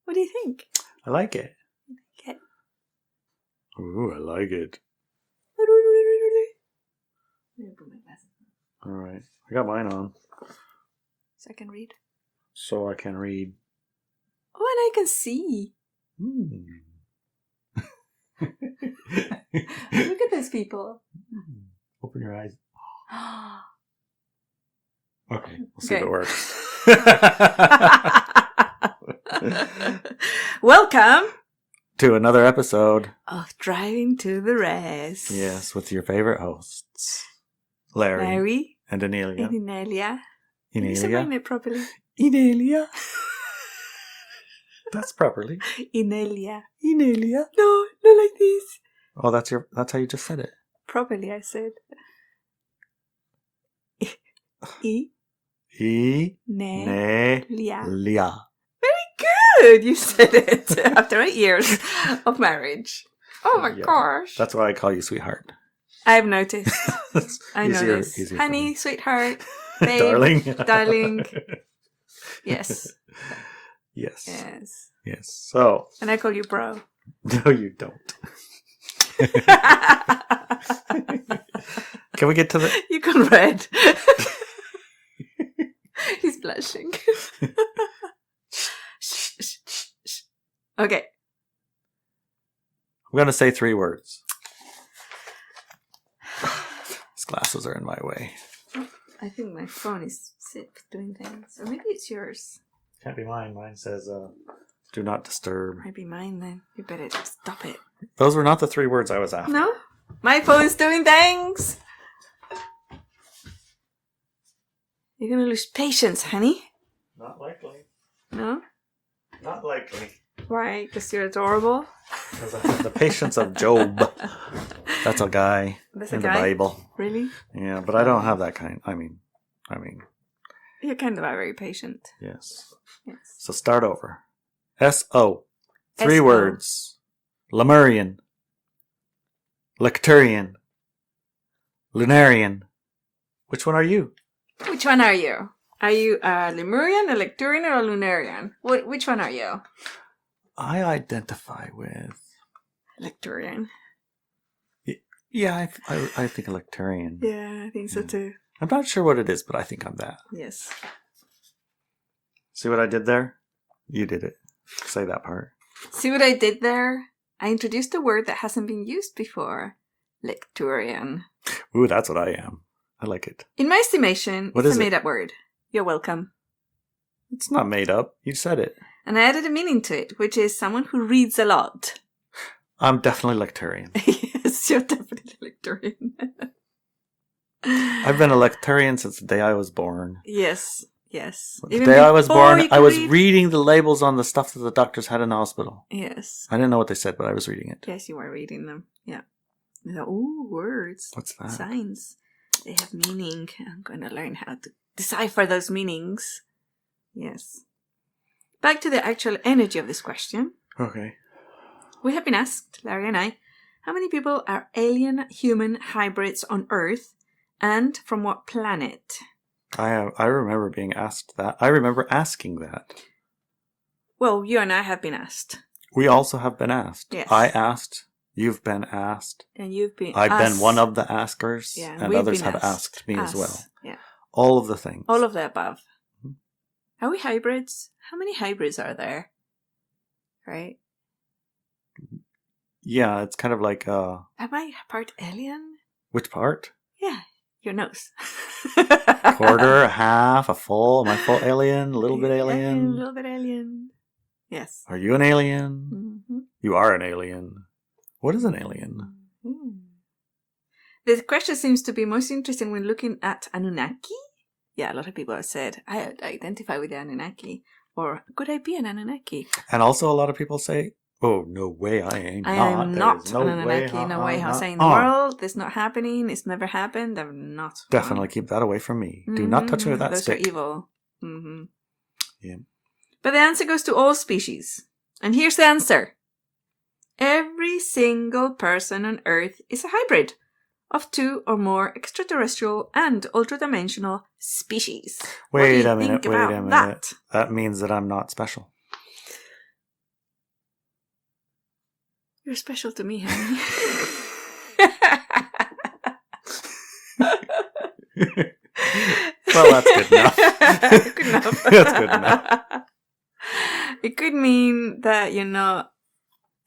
What do you think? I like it. Okay. Ooh, I like it. Put my glasses on. All right. I got mine on. So I can read. So I can read. Oh, and I can see. Look at those people. Open your eyes. Okay, we'll see if it works. Welcome to another episode of Driving to the Rest. Yes, with your favorite hosts, Larry and Inelia. And Inelia. Inelia. Can you say it properly? Inelia. That's properly. Inelia. Inelia. No, not like this. Oh, that's how you just said it. Properly, I said. Inelia. Very good. You said it after 8 years of marriage. Oh my gosh. That's why I call you sweetheart. I've noticed. I know this. Easier Honey, sweetheart, babe, darling. Yes. Yes. Yes. Yes. So. And I call you bro. No, you don't. Can we get to the... You got red. He's blushing. Okay. I'm going to say 3 words. These glasses are in my way. I think my phone is sick doing things. Or maybe it's yours. Can't be mine. Mine says, do not disturb. Might be mine then. You better just stop it. Those were not the 3 words I was after. No? My phone's doing things. You're going to lose patience, honey. Not likely. No? Not likely. Why? Because you're adorable? Because I have the patience of Job. That's a guy in the Bible. Really? Yeah, but I don't have that kind. I mean. You're kind of very patient. Yes. Yes. So start over. S-O. 3 S-O. words. Lemurian. Lecturian. Lunarian. Which one are you? Which one are you? Are you a Lemurian, a Lecturian, or a Lunarian? Which one are you? I identify with... Lecturian. Yeah, I think a Lecturian. Yeah, I think so too. I'm not sure what it is, but I think I'm that. Yes. See what I did there? You did it. Say that part. See what I did there? I introduced a word that hasn't been used before. Lecturian. Ooh, that's what I am. I like it. In my estimation, it's a made-up word. You're welcome. It's not made up. You said it. And I added a meaning to it, which is someone who reads a lot. I'm definitely Lecturian. Yes, you're definitely Lecturian. I've been a Lecturian since the day I was born. Yes, yes. The day I was born, I was reading the labels on the stuff that the doctors had in the hospital. Yes. I didn't know what they said, but I was reading it. Yes, you were reading them. Yeah. Ooh, words. What's that? Signs. They have meaning. I'm going to learn how to decipher those meanings. Yes. Back to the actual energy of this question. Okay. We have been asked, Larry and I, how many people are alien-human hybrids on Earth and from what planet? I remember being asked that. I remember asking that. Well, you and I have been asked. We also have been asked. Yes. I asked. You've been asked. And you've been I've been one of the askers. Yeah, and others have asked me as well. Yeah. All of the things. All of the above. Mm-hmm. Are we hybrids? How many hybrids are there? Right? Yeah, it's kind of like... Am I part alien? Which part? Yeah, your nose. Quarter, a half, a full. Am I full alien? A little bit alien? A little bit alien. Yes. Are you an alien? Mm-hmm. You are an alien. What is an alien? Mm-hmm. The question seems to be most interesting when looking at Anunnaki. Yeah, a lot of people have said, I identify with the Anunnaki. Or, could I be an Anunnaki? And also a lot of people say, oh, no way, I ain't I am not an Anunnaki. No way, Jose, in the world. It's not happening. It's never happened. I'm not. Definitely keep that away from me. Do not touch me with that stick. Those are evil. Mm-hmm. Yeah. But the answer goes to all species. And here's the answer. Every single person on Earth is a hybrid of 2 or more extraterrestrial and ultradimensional species. Wait a minute. That means that I'm not special. You're special to me, honey. Well, that's good enough. Good enough. That's good enough. It could mean that you're not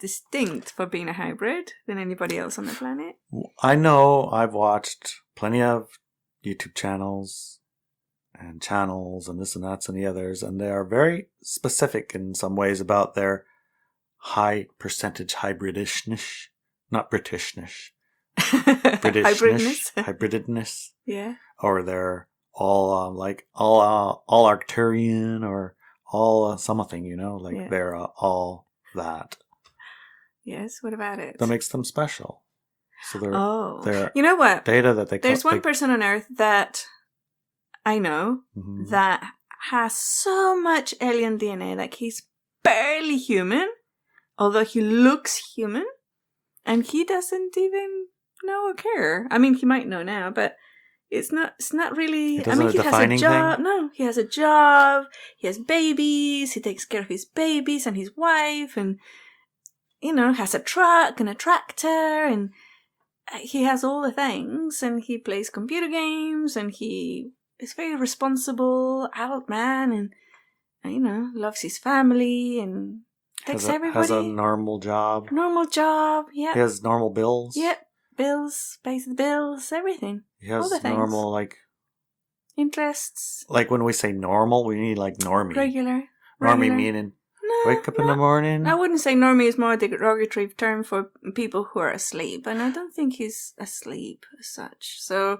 distinct for being a hybrid than anybody else on the planet. I know I've watched plenty of YouTube channels and this and that and the others, and they are very specific in some ways about their high percentage hybridishness, not Britishness. Hybridness. Hybridness. Yeah. Or they're all all Lecturian or all something, they're all that. Yes, what about it? That makes them special. So they're you know what? Data that they There's one person on Earth that I know that has so much alien DNA, like he's barely human, although he looks human, and he doesn't even know or care. I mean, he might know now, but it's not really. I mean, he has a job. Thing? No, he has a job. He has babies. He takes care of his babies and his wife, and has a truck and a tractor, and he has all the things. And he plays computer games, and he is very responsible adult man, and loves his family and takes everybody. Has a normal job. Normal job. Yeah. He has normal bills. Yep. Bills, pays the bills, everything. He has all the things. Normal, interests. Like when we say normal, we need normie. Regular. Normie meaning wake up in the morning. I wouldn't say normie is more a derogatory term for people who are asleep, and I don't think he's asleep as such. So,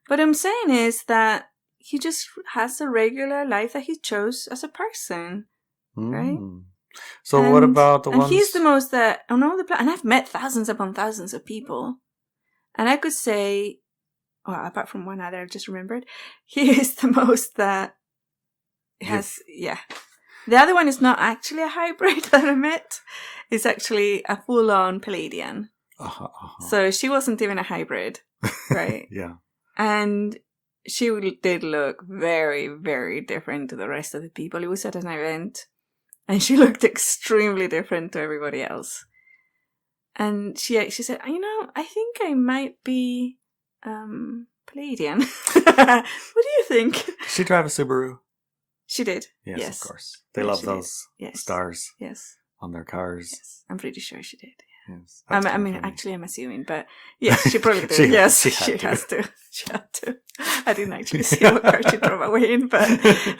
what I'm saying is that he just has a regular life that he chose as a person, right? So what about the ones? And he's the most that on all the and I've met thousands upon thousands of people. And I could say, well, apart from one other, I just remembered, he is the most that has, The other one is not actually a hybrid that I met. It's actually a full-on Pleiadian. So she wasn't even a hybrid, right? Yeah. And she did look very, very different to the rest of the people. It was at an event, and she looked extremely different to everybody else. And she said, I think I might be Pleiadian. What do you think? Did she drive a Subaru? She did. Yes, of course. They love those stars on their cars. Yes, I'm pretty sure she did. Yes, actually, I'm assuming, but yes, she probably did. she has to. She had to. I didn't actually see what car she drove away in, but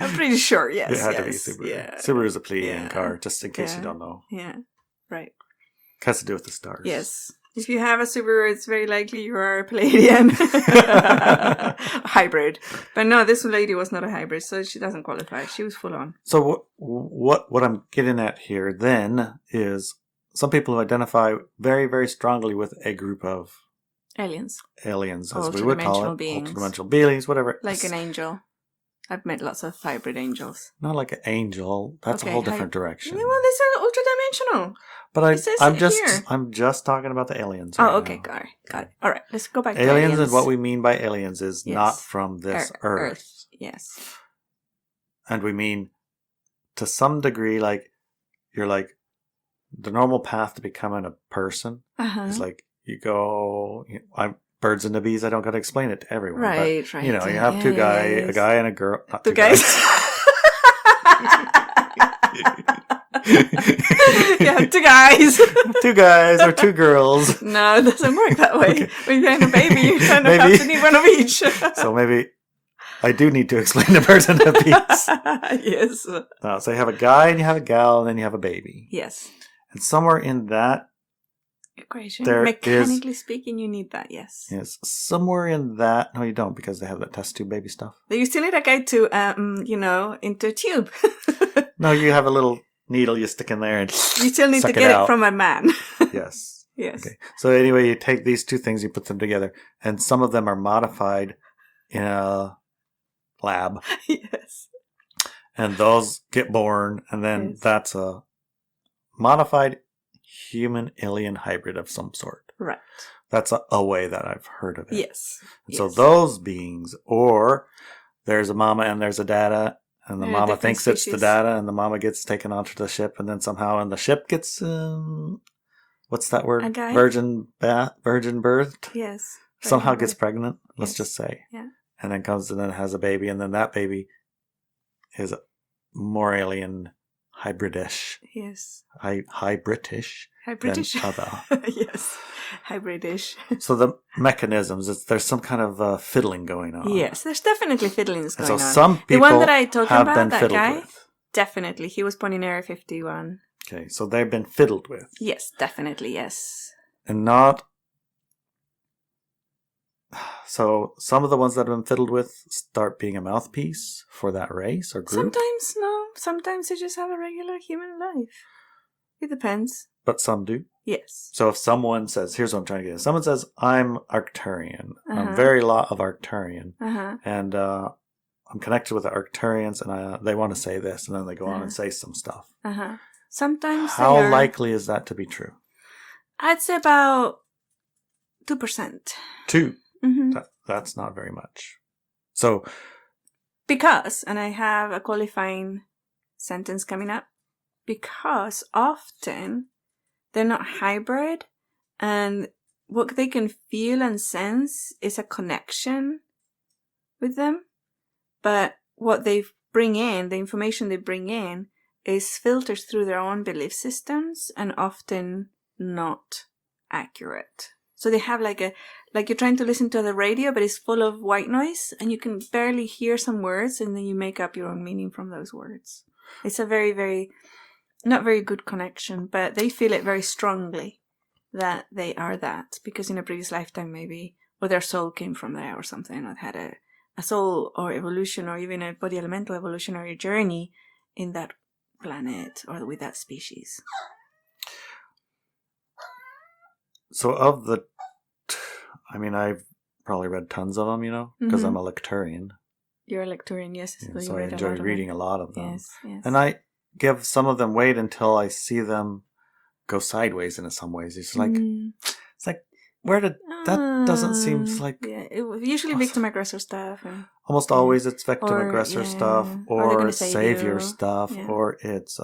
I'm pretty sure, yes. It had to be Subaru. Yeah. Subaru is a Pleiadian car, just in case you don't know. Yeah, right. It has to do with the stars. Yes. If you have a Subaru, it's very likely you are a Pleiadian. Hybrid. But no, this lady was not a hybrid, so she doesn't qualify. She was full on. So what I'm getting at here then is some people who identify very, very strongly with a group of aliens, as we would call it. Ultra-dimensional beings, whatever. Like an angel. I've met lots of hybrid angels. Not like an angel. That's a whole different direction. Yeah, well, this is ultra-dimensional. But I'm just talking about the aliens. Right okay, got it. All right, let's go back to aliens. And what we mean by aliens is not from this Earth. Yes. And we mean, to some degree, you're like, the normal path to becoming a person is like, you go, birds and the bees, I don't got to explain it to everyone. Right, but, you have two guys, a guy and a girl. Not two guys. Yeah, two guys. Two guys or two girls. No, it doesn't work that way. Okay. When you're having a baby, you kind of have to need one of each. So maybe I do need to explain the birds and the bees. Yes. So you have a guy and you have a gal and then you have a baby. Yes. And somewhere in that equation, mechanically speaking, you need that, yes. Yes. Somewhere in that, no, you don't, because they have that test tube baby stuff. You still need a guy to, into a tube. No, you have a little needle you stick in there and you still need to get it from a man. Yes. Yes. Okay. So anyway, you take these two things, you put them together, and some of them are modified in a lab. Yes. And those get born, and then that's a modified human alien hybrid of some sort. Right. That's a way that I've heard of it. Yes. And so those beings, or there's a mama and there's a dada, and the mama thinks it's the dada, and the mama gets taken onto the ship, and then somehow and the ship gets what's that word? A guy? Virgin birthed? Yes. Somehow Virgin gets birth. pregnant, let's Yes. just say. Yeah. And then comes and then has a baby, and then that baby is more alien, hybridish. Yes. Hybridish. Hybridish. Than other. Yes. Hybridish. So the mechanisms, there's some kind of fiddling going on. Yes, there's definitely fiddlings And going so on. some people The one that I told you have about, been that fiddled guy, with. definitely. He was born in Area 51. Okay, so they've been fiddled with. Yes, definitely, yes. And not... So some of the ones that have been fiddled with start being a mouthpiece for that race or group? Sometimes, no. Sometimes they just have a regular human life. It depends. But some do? Yes. So if someone says, here's what I'm trying to get at. Someone says, I'm Arcturian. I'm Uh-huh. very lot of Arcturian. Uh-huh. And I'm connected with the Arcturians, and they want to say this. And then they go on and say some stuff. Uh-huh. Sometimes How they are, likely is that to be true? I'd say about 2%. 2. Mm-hmm. That's not very much. So, Because, and I have a qualifying sentence coming up, because often they're not hybrid, and what they can feel and sense is a connection with them, but what they bring in, the information they bring in, is filtered through their own belief systems and often not accurate. So they have like you're trying to listen to the radio, but it's full of white noise, and you can barely hear some words, and then you make up your own meaning from those words. It's a very, very, not very good connection, but they feel it very strongly that they are that, because in a previous lifetime maybe, or their soul came from there or something, or had a soul or evolution, or even a body elemental evolutionary journey in that planet or with that species. So of the... I've probably read tons of them, because I'm a Lecturian. You're a Lecturian, yes. Yeah, so I enjoy reading a lot of them. Yes, yes. And I give some of them weight until I see them go sideways in some ways. It's like, where did... That doesn't seem like... Yeah, usually victim-aggressor stuff. And, almost always it's victim-aggressor stuff, Or they're or gonna save savior you. stuff, Yeah. or it's,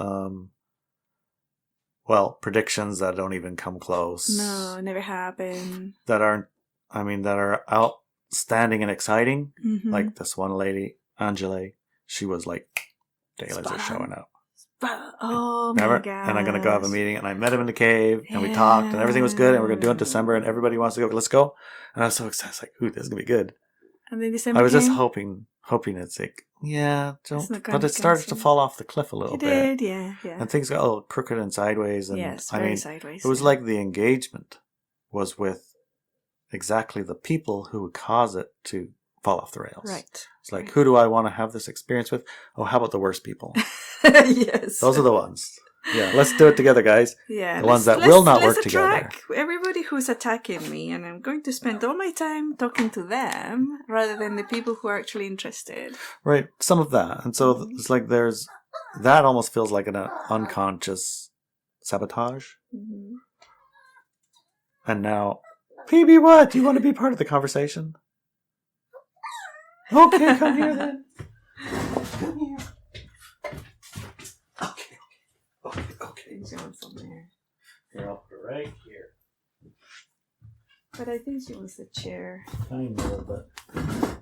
predictions that don't even come close. No, never happened. That aren't... that are outstanding and exciting. Mm-hmm. Like this one lady, Angela, she was like, daylights are showing up. Oh Remember? my god! And I'm going to go have a meeting, and I met him in the cave, and we talked, and everything was good, and we're going to do it in December, and everybody wants to go, let's go. And I was so excited, like, ooh, this is going to be good. And then December I was just came? hoping it's like, It's not gonna but it started to cancel. fall off the cliff a little It bit. did, yeah. And things got a little crooked and sideways, and Yes, very sideways. it was like the engagement was with exactly the people who would cause it to fall off the rails. Right. It's like, who do I want to have this experience with? Oh, how about the worst people? Yes. Those are the ones. Yeah, let's do it together, guys. Yeah. The ones that will not work together. Attack everybody who's attacking me, and I'm going to spend all my time talking to them rather than the people who are actually interested. Right, some of that. And so it's like that almost feels like an unconscious sabotage. Mm-hmm. And now, PB, what? Do you want to be part of the conversation? Okay, come here then. Come here. Okay. She wants some there. Here, I'll put it right here. But I think she wants the chair. I know, but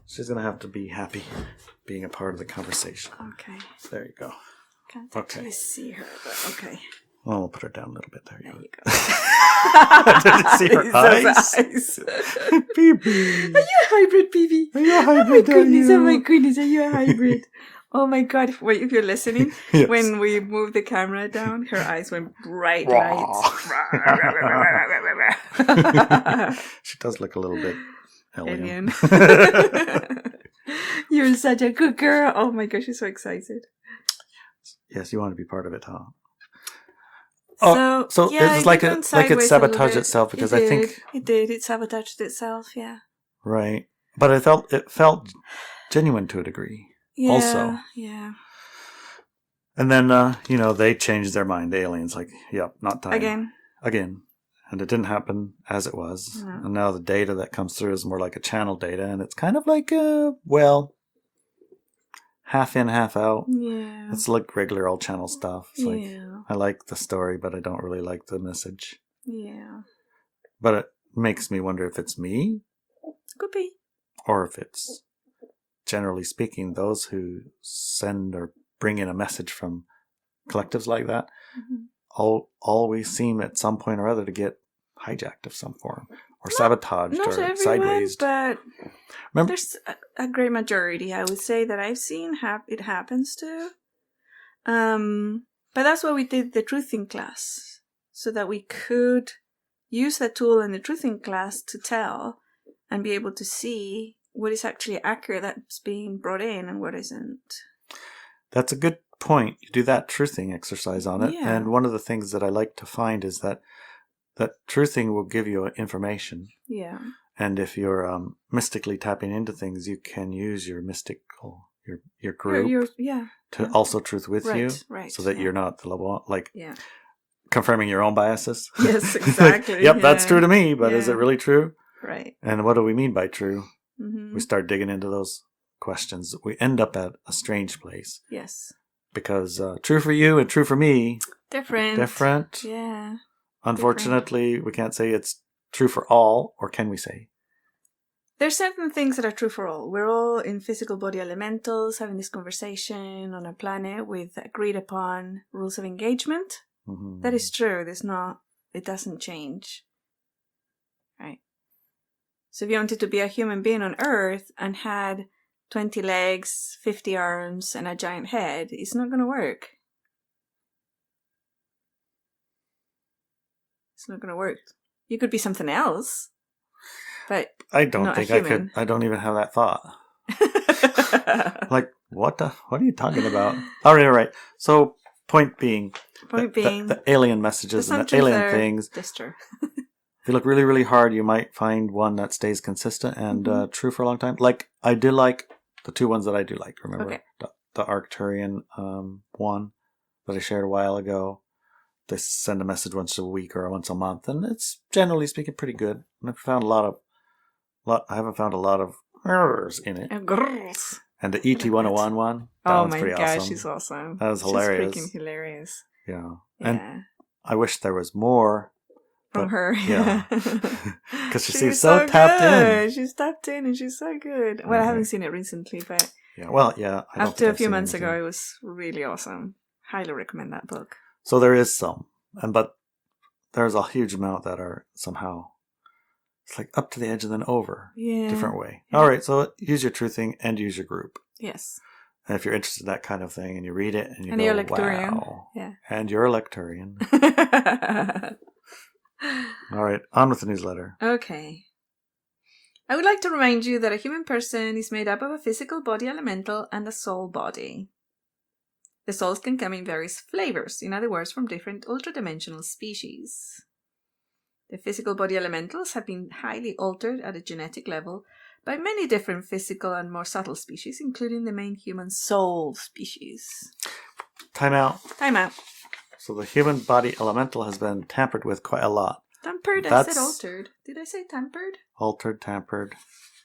she's going to have to be happy being a part of the conversation. Okay. There you go. Can't actually see her, but okay. Well, we'll put her down a little bit. There you There go. you go. Did you see her eyes? Are BB. you a hybrid, BB? Are you a Oh my hybrid? goodness, oh my goodness, are you a hybrid? Oh my god, wait, if you're listening, Yes. when we moved the camera down, her eyes went bright lights. She does look a little bit alien. You're such a good girl. Oh my gosh, she's so excited. Yes, you want to be part of it, huh? So yeah, it's like it sabotaged itself, because I think it sabotaged itself. Yeah. Right, but it felt genuine to a degree. Yeah. Also. Yeah. And then they changed their mind. The aliens, like, yep, not time again, and it didn't happen as it was. No. And now the data that comes through is more like a channel data, and it's kind of like half in, half out. Yeah. It's like regular old channel stuff. It's like, yeah. I like the story, but I don't really like the message. Yeah. But it makes me wonder if it's me. Could be. Or if it's, generally speaking, those who send or bring in a message from collectives like that always seem at some point or other to get hijacked of some form. Or sabotaged not or everyone, sideways. But there's a great majority, I would say, that I've seen it happens to. But that's why we did the truthing class, so that we could use that tool in the truthing class to tell and be able to see what is actually accurate that's being brought in and what isn't. That's a good point. You do that truthing exercise on it. Yeah. And one of the things that I like to find is that truthing will give you information. Yeah. And if you're mystically tapping into things, you can use your mystical, your group to also truth with you. Right. So that you're not the level, Yeah. confirming your own biases. Yes, exactly. Yep, that's true to me, but is it really true? Right. And what do we mean by true? Mm-hmm. We start digging into those questions. We end up at a strange place. Yes. Because true for you and true for me. Different. Yeah. Unfortunately, we can't say it's true for all, or can we say? There's certain things that are true for all. We're all in physical body elementals having this conversation on a planet with agreed upon rules of engagement. Mm-hmm. That is true. It doesn't change. Right. So if you wanted to be a human being on Earth and had 20 legs, 50 arms, and a giant head, it's not going to work. It's not going to work. You could be something else, but I don't think I could. I don't even have that thought. Like, what are you talking about? All right. So, point being, the alien messages and the alien things. That's true. If you look really, really hard, you might find one that stays consistent and true for a long time. Like, I do like the two ones that I do like. Remember the Arcturian one that I shared a while ago. They send a message once a week or once a month, and it's generally speaking pretty good. And I've found I haven't found a lot of errors in it. And the ET-101 one, that one's pretty awesome. Oh my gosh, she's awesome. That was hilarious. She's freaking hilarious. Yeah. And I wish there was more from her. Yeah. Because she seems so tapped in. She's tapped in and she's so good. Well, I haven't seen it recently, but after a few months ago, it was really awesome. Highly recommend that book. So there is some, but there's a huge amount that are somehow, it's like up to the edge and then over. Yeah. Different way. Yeah. All right, so use your truthing and use your group. Yes. And if you're interested in that kind of thing and you read it and you go, you're Lecturian. Wow. Yeah. And you're a Lecturian. All right, on with the newsletter. Okay. I would like to remind you that a human person is made up of a physical body elemental and a soul body. The souls can come in various flavors, in other words, from different ultradimensional species. The physical body elementals have been highly altered at a genetic level by many different physical and more subtle species, including the main human soul species. Time out. So the human body elemental has been tampered with quite a lot. Tampered? I said altered. Did I say tampered? Altered, tampered.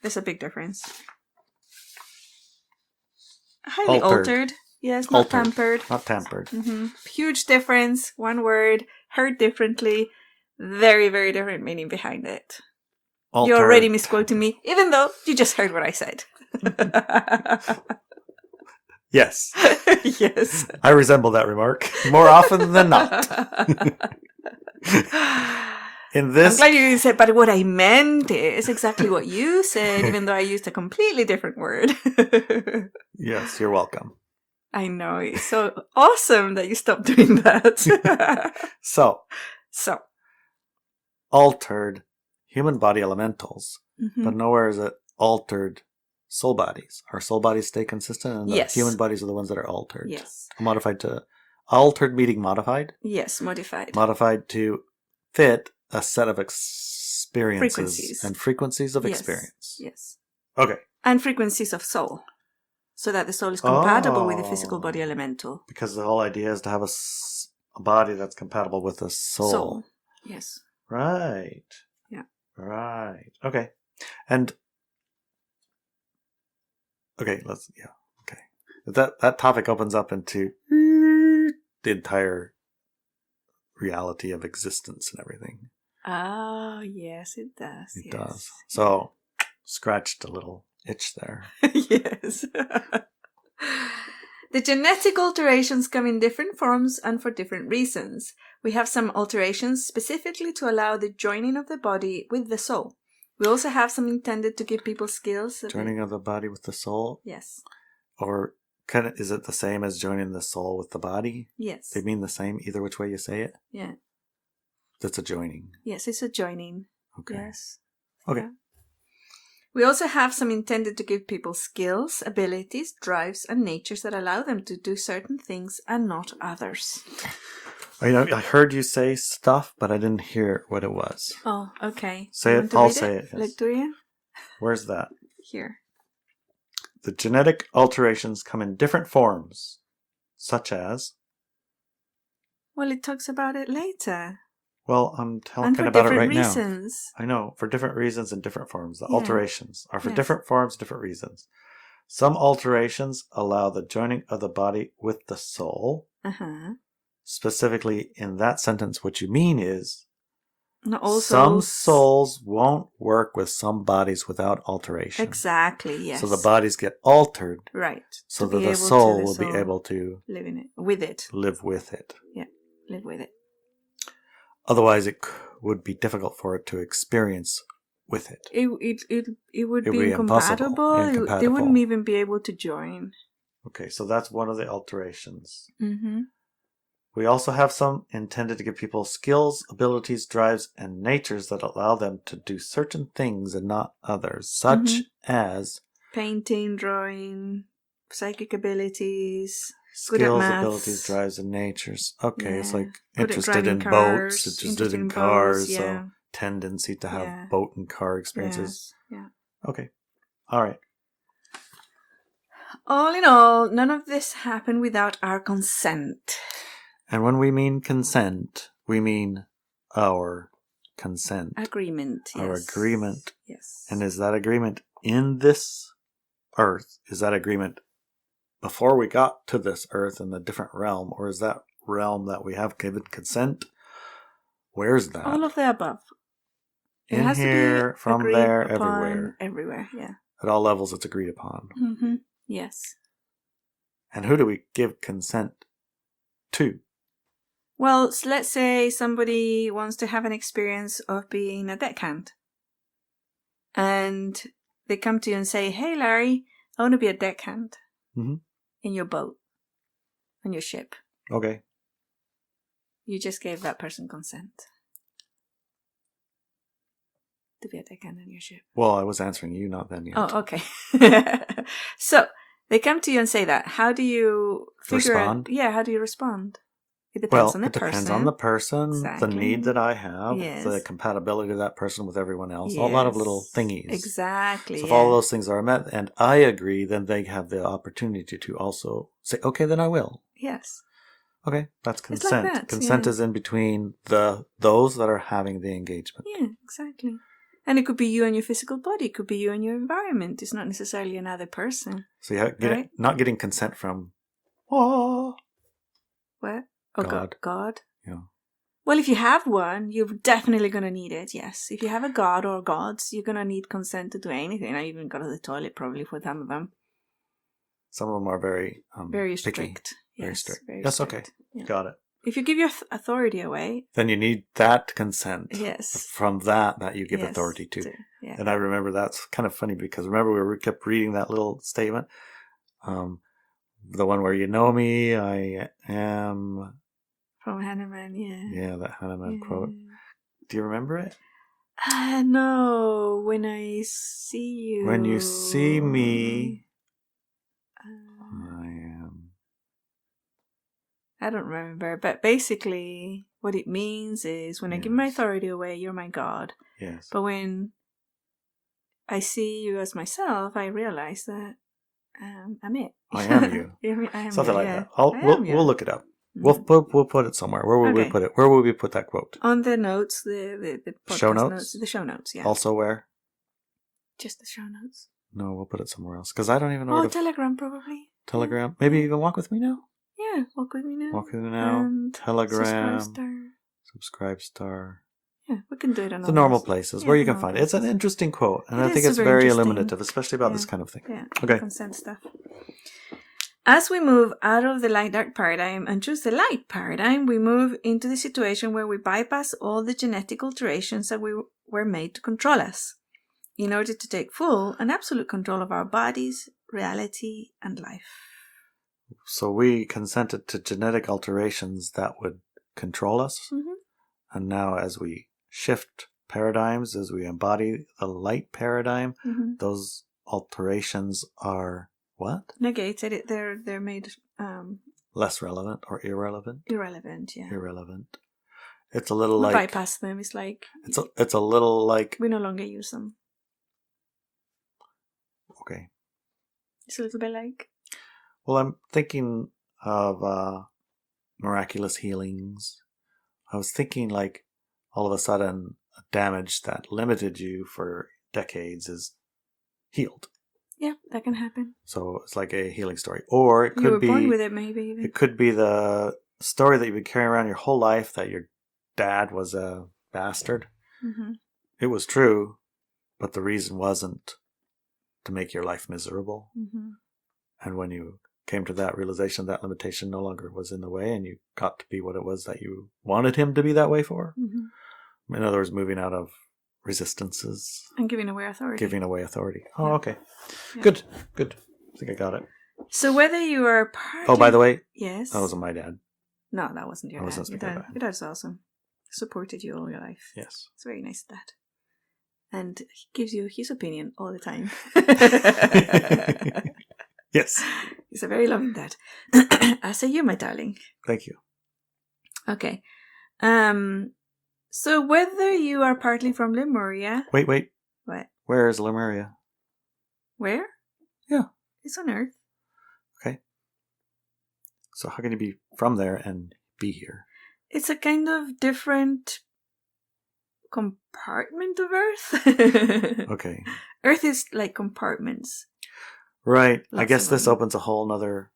There's a big difference. Highly altered. Yes, not tampered. Not tampered. Mm-hmm. Huge difference. One word, heard differently. Very, very different meaning behind it. Altered. You're already misquoting me, even though you just heard what I said. Yes. Yes. I resemble that remark more often than not. I'm glad you said, but what I meant is exactly what you said, even though I used a completely different word. Yes, you're welcome. I know. It's so awesome that you stopped doing that. So. Altered human body elementals, but nowhere is it altered soul bodies. Our soul bodies stay consistent, and the human bodies are the ones that are altered. Yes. Modified to... Altered meaning modified? Yes, modified. Modified to fit a set of experiences and frequencies of experience. Yes. Okay. And frequencies of soul. So that the soul is compatible with the physical body elemental. Because the whole idea is to have a body that's compatible with the soul. Yes. Right. Yeah. Right. Okay. And okay, That topic opens up into the entire reality of existence and everything. Oh, yes, it does. It does. So, scratched a little itch there. Yes. The genetic alterations come in different forms and for different reasons. We have some alterations specifically to allow the joining of the body with the soul. We also have some intended to give people skills. Joining of the body with the soul? Yes. Or is it the same as joining the soul with the body? Yes. They mean the same either which way you say it? Yeah. That's a joining. Yes, it's a joining. Okay. Yes. Okay. Yeah. We also have some intended to give people skills, abilities, drives, and natures that allow them to do certain things and not others. I heard you say stuff, but I didn't hear what it was. Oh, okay. Say it. I'll say it. Yes. Lecturian? Where's that? Here. The genetic alterations come in different forms, such as... Well, it talks about it later. Well, I'm talking about it right reasons. now. I know, for different reasons and different forms. The alterations are for Yes. different forms, different reasons. Some alterations allow the joining of the body with the soul. Uh-huh. Specifically, in that sentence, what you mean is Not all some souls won't work with some bodies without alteration. Exactly, yes. So the bodies get altered. Right. So that the soul will be able to live in it. With it. Live with it. Yeah, live with it. Otherwise, it would be difficult for it to experience with it. It would be incompatible. They wouldn't even be able to join. Okay, so that's one of the alterations. Mm-hmm. We also have some intended to give people skills, abilities, drives, and natures that allow them to do certain things and not others, such as painting, drawing, psychic abilities, skills, abilities, drives, and natures. Okay, it's like interested in boats, interested in cars, so tendency to have boat and car experiences. Yeah. Okay. All right. All in all, none of this happened without our consent. And when we mean consent, we mean our consent. Agreement, yes. Our agreement. Yes. And is that agreement in this earth? Is that agreement before we got to this earth in the different realm? Or is that realm that we have given consent? Where's that? All of the above. In here, from there, everywhere. Everywhere, yeah. At all levels, it's agreed upon. Mm-hmm. Yes. And who do we give consent to? Well, let's say somebody wants to have an experience of being a deckhand. And they come to you and say, hey, Larry, I want to be a deckhand in your boat, on your ship. Okay. You just gave that person consent to be a deckhand on your ship. Well, I was answering you, not them yet. Oh, okay. So, they come to you and say that. How do you respond? How do you respond? It depends on the person. It depends on the person, exactly. The need that I have, the compatibility of that person with everyone else, a lot of little thingies. Exactly. So if all those things are met and I agree, then they have the opportunity to also say, okay, then I will. Yes. Okay, that's consent. Like that, consent is in between those that are having the engagement. Yeah, exactly. And it could be you and your physical body. It could be you and your environment. It's not necessarily another person. So you not getting consent from... Oh. What? Oh, God. Yeah. Well, if you have one, you're definitely going to need it, yes. If you have a god or gods, you're going to need consent to do anything. I even go to the toilet probably for some of them. Some of them are very strict. Picky. Yes, very strict. Very yes, strict. Okay. Yeah. Got it. If you give your authority away... then you need that consent. Yes. From that you give authority to. Yeah. And I remember that's kind of funny because remember we kept reading that little statement? The one where you know me, I am... From Hanuman, yeah. Yeah, that Hanuman quote. Do you remember it? No. When I see you... When you see me, I am... I don't remember, but basically what it means is when I give my authority away, you're my God. Yes. But when I see you as myself, I realize that I'm it. I am you. I am something you, like yeah. that. We'll look it up. We'll put it somewhere. Where would we put it? Where would we put that quote? On the notes, the show notes? The show notes, yeah. Also where? Just the show notes. No, we'll put it somewhere else. Because I don't even know where Telegram, probably. Telegram? Maybe even Walk With Me Now? Yeah, Walk With Me Now. Walk With Me Now. Telegram. Subscribe Star. Yeah, we can do it on The normal places where you can find it. It's an interesting quote, and I think it's very illuminative, especially about this kind of thing. Yeah, okay. Consent stuff. As we move out of the light-dark paradigm and choose the light paradigm, we move into the situation where we bypass all the genetic alterations that we were made to control us, in order to take full and absolute control of our bodies, reality, and life. So we consented to genetic alterations that would control us. Mm-hmm. And now as we shift paradigms, as we embody the light paradigm, those alterations are what? Negated. They're made less relevant or irrelevant. Irrelevant, yeah. Irrelevant. It's a little we like bypass them. It's like it's a little like we no longer use them. Okay. It's a little bit like. Well, I'm thinking of miraculous healings. I was thinking like all of a sudden damage that limited you for decades is healed. Yeah, that can happen. So it's like a healing story. Or it could you were born with it, maybe. Even. It could be the story that you've been carrying around your whole life, that your dad was a bastard. Mm-hmm. It was true, but the reason wasn't to make your life miserable. Mm-hmm. And when you came to that realization, that limitation no longer was in the way, and you got to be what it was that you wanted him to be that way for. Mm-hmm. In other words, moving out of resistances. And giving away authority. Giving away authority. Oh, okay. Yeah. Good. I think I got it. So whether you are part Oh, by the way. Yes. That wasn't my dad. No, that wasn't your dad. Your dad's awesome. Supported you all your life. Yes. It's very nice, Dad. And he gives you his opinion all the time. Yes. He's a very loving dad. As are you, my darling. Thank you. Okay. So whether you are partly from Lemuria... Wait. What? Where is Lemuria? Where? Yeah. It's on Earth. Okay. So how can you be from there and be here? It's a kind of different compartment of Earth. Okay. Earth is like compartments. Right. I guess this opens a whole nother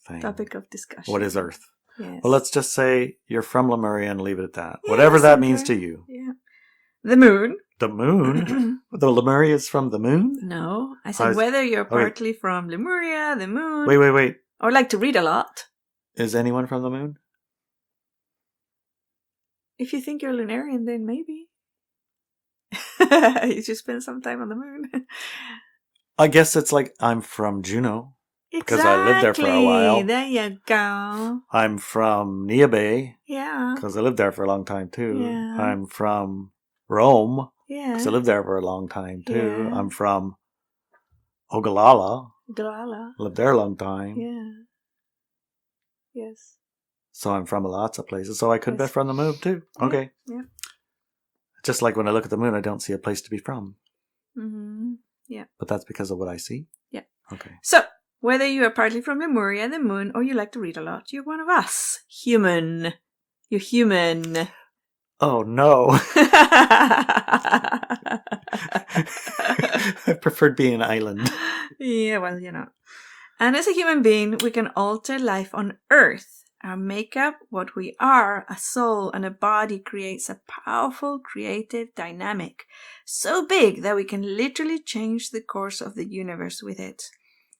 thing. Topic of discussion. What is Earth? Yes. Well, let's just say you're from Lemuria and leave it at that. Yes, whatever that means to you. Yeah. The moon. The moon? The Lemuria is from the moon? No. I said whether you're partly from Lemuria, the moon. Wait. Or like to read a lot. Is anyone from the moon? If you think you're Lunarian, then maybe. You should spend some time on the moon. I guess it's like I'm from Juno. Exactly. Because I lived there for a while. There you go. I'm from Niabe. Yeah. Because I lived there for a long time too. Yeah. I'm from Rome. Yeah. Because I lived there for a long time too. Yeah. I'm from Ogallala. Ogallala. Lived there a long time. Yeah. Yes. So I'm from lots of places. So I could be from the moon too. Okay. Yeah. Just like when I look at the moon, I don't see a place to be from. Mm-hmm. Yeah. But that's because of what I see? Yeah. Okay. So, whether you are partly from Lemuria, the moon, or you like to read a lot, you're one of us. Human. You're human. Oh, no. I preferred being an island. Yeah, well, you know. And as a human being, we can alter life on Earth. Our makeup, what we are, a soul and a body creates a powerful creative dynamic. So big that we can literally change the course of the universe with it.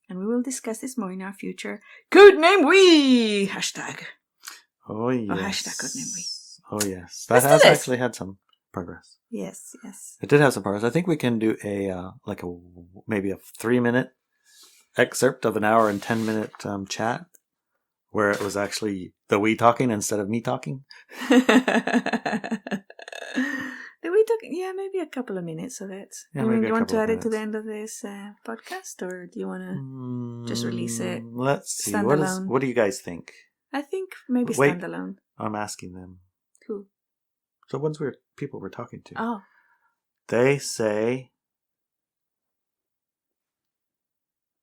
And we will discuss this more in our future codenamewe hashtag. Oh, yes. Oh, hashtag codenamewe. Oh, yes. That has actually had some progress. Yes. It did have some progress. I think we can do maybe a 3-minute excerpt of an hour and 10-minute chat where it was actually the we talking instead of me talking. The we talking? Yeah, maybe a couple of minutes of it. Yeah, do you want to add it to the end of this podcast, or do you want to just release it? Let's see. Standalone. What do you guys think? I think maybe Wait, standalone. I'm asking them. Who? The ones people we're talking to. Oh. They say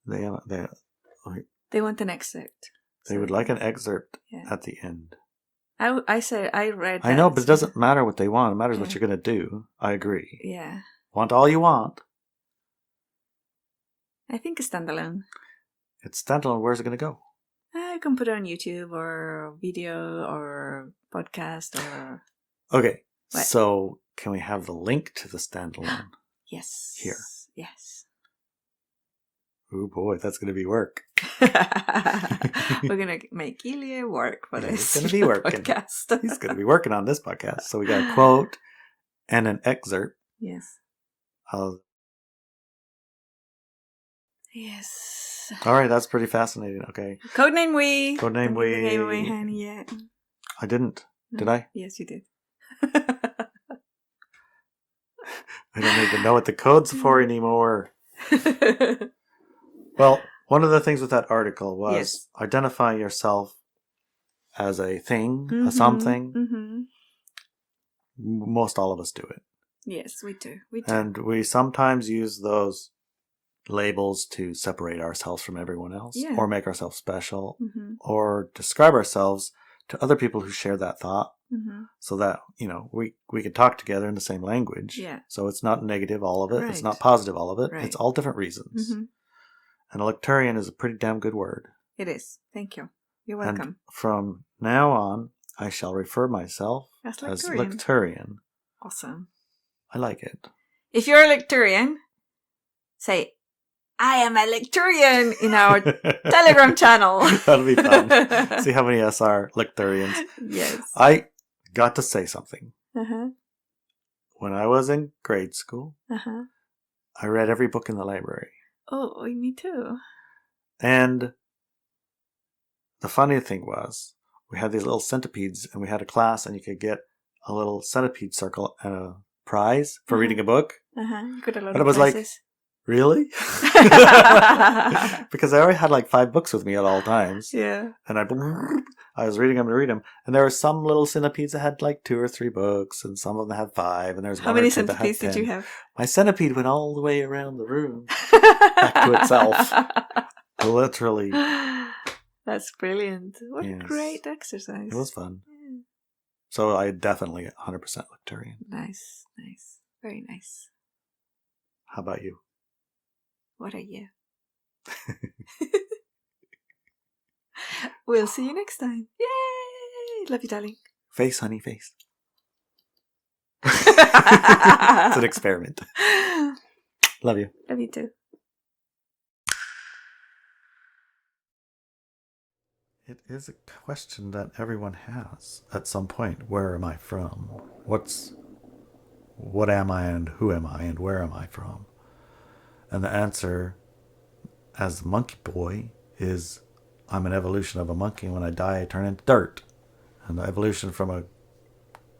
they want an excerpt. They would like an excerpt Yeah. at the end. I said I read that. I know, but it doesn't matter what they want. It matters what you're going to do. I agree. Yeah. Want all you want. I think a standalone. It's standalone. Where's it going to go? You can put it on YouTube or video or podcast or Okay, What? so can we have the link to the standalone? Yes. Here. Yes. Oh boy, that's going to be work. We're going to make Ilia work for this. He's going to be working. Podcast. He's going to be working on this podcast. So we got a quote and an excerpt. Yes. Of... Yes. All right, that's pretty fascinating. Okay. Codenamewe. Codenamewe. Gave away Honey yet. I didn't. Did I? Yes, you did. I don't even know what the code's for anymore. Well, one of the things with that article was identify yourself as a thing, a something. Mm-hmm. Most all of us do it. Yes, we do. And we sometimes use those labels to separate ourselves from everyone else or make ourselves special or describe ourselves to other people who share that thought so that, we can talk together in the same language. Yeah. So it's not negative, all of it. Right. It's not positive, all of it. Right. It's all different reasons. And a Lecturian is a pretty damn good word. It is. Thank you. You're welcome. And from now on, I shall refer myself as Lecturian. Awesome. I like it. If you're a Lecturian, say, I am a Lecturian in our Telegram channel. That'll be fun. See how many of us are Lecturians. Yes. I got to say something. When I was in grade school, I read every book in the library. Oh, me too. And the funny thing was, we had these little centipedes, and we had a class, and you could get a little centipede circle and a prize for reading a book. You got a lot and it was prizes. Like, really? Because I already had like 5 books with me at all times. Yeah. And I was reading them and reading them. And there were some little centipedes that had like 2 or 3 books, and some of them had 5. And there's How many centipedes did you have? My centipede went all the way around the room back to itself. Literally. That's brilliant. What a great exercise. It was fun. Yeah. So I definitely 100% Lecturian. Nice. Nice. Very nice. How about you? What are you? We'll see you next time. Yay! Love you, darling. Face, honey, face. It's an experiment. Love you. Love you too. It is a question that everyone has at some point. Where am I from? What am I and who am I and where am I from? And the answer, as the monkey boy, is I'm an evolution of a monkey. When I die, I turn into dirt. And the evolution from a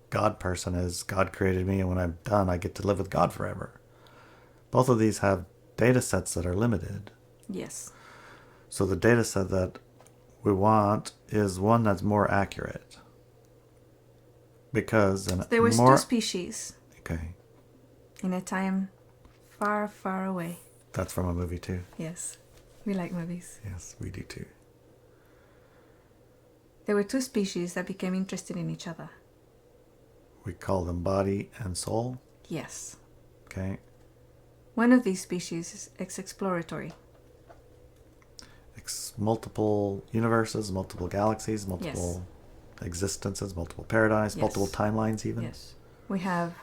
God person is God created me, and when I'm done, I get to live with God forever. Both of these have data sets that are limited. Yes. So the data set that we want is one that's more accurate. Because there was 2 species. Okay. In a time far, far away. That's from a movie too. Yes. We like movies. Yes, we do too. There were 2 species that became interested in each other. We call them body and soul? Yes. Okay. One of these species is exploratory. Multiple universes, multiple galaxies, multiple existences, multiple paradigms, multiple timelines even. Yes. We have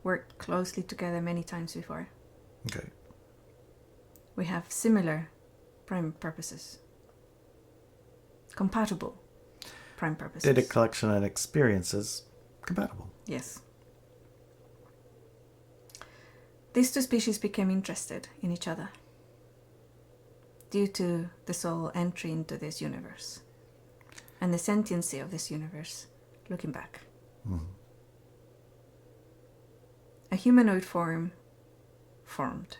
worked closely together many times before. Okay. We have similar prime purposes. Compatible prime purposes. Data collection and experiences compatible. Yes. These 2 species became interested in each other due to the soul entry into this universe and the sentiency of this universe looking back. A humanoid form formed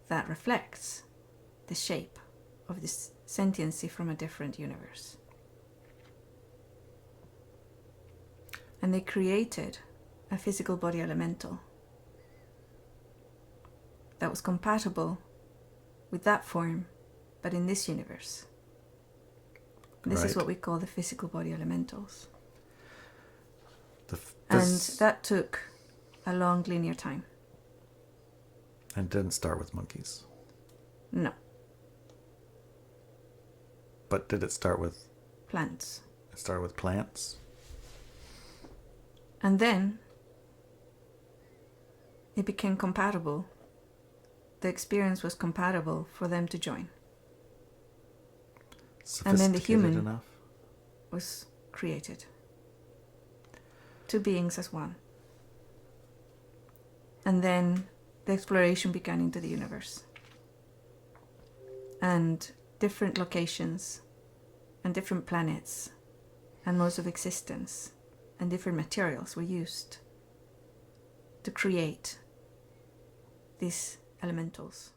that reflects the shape of this sentiency from a different universe. And they created a physical body elemental that was compatible with that form, but in this universe. This is what we call the physical body elementals. And that took a long linear time. And didn't start with monkeys. No. But did it start with... Plants. It started with plants? And then it became compatible. The experience was compatible for them to join. And then the human enough. was created. Two beings as one. And then the exploration began into the universe. And different locations and different planets and modes of existence and different materials were used to create these elementals.